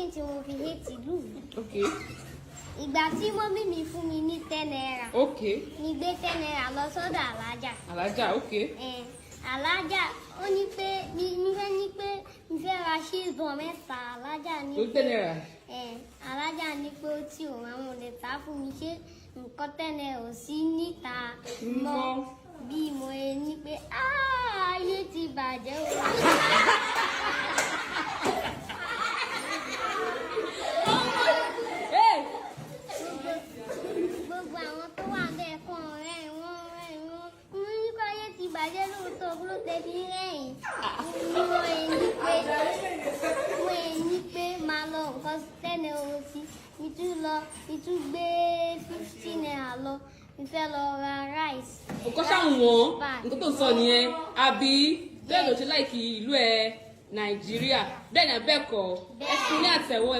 reason tí mo fi hate ìlú mi. Okay. Ìgbà tí mọ́mí mi fún mi ní 10 naira. Okay. Mi gbé 10 naira lọ sọ́dọ̀ alájà. Alájà, okay. Alájà ó ní pé mi fẹ́ ra ṣíìsùn mẹ́ta. Alájà ní pé 10 naira. Alájà ní pé ó tí òun àwọn olè ta fún mi ṣé nǹkan 10 naira ò sí níta mọ́ bí mo ní pé ayé ti bàjẹ́ o. Gbogbo àwọn tó wà bẹ́ẹ̀ kan ọ̀rẹ́ wọn mo ní kó ayé ti bàjẹ́ lóòótọ́ ló tẹ̀lé rẹ̀yìn. Mo ní pé máa lọ nǹkan 10 naira sí mi tún gbé 15 naira lọ mi fẹ́ lọ ra rice. Òkọ́ ṣàwọn nǹkan tó ń sọ nìyẹn àbí bẹ́ẹ̀ ló ṣe láìkí ìlú ẹ̀ Nàìjíríà bẹ́ẹ̀ ni àbẹ́ẹ̀kọ́ ẹ fún ní àtẹ̀wọ́ ẹ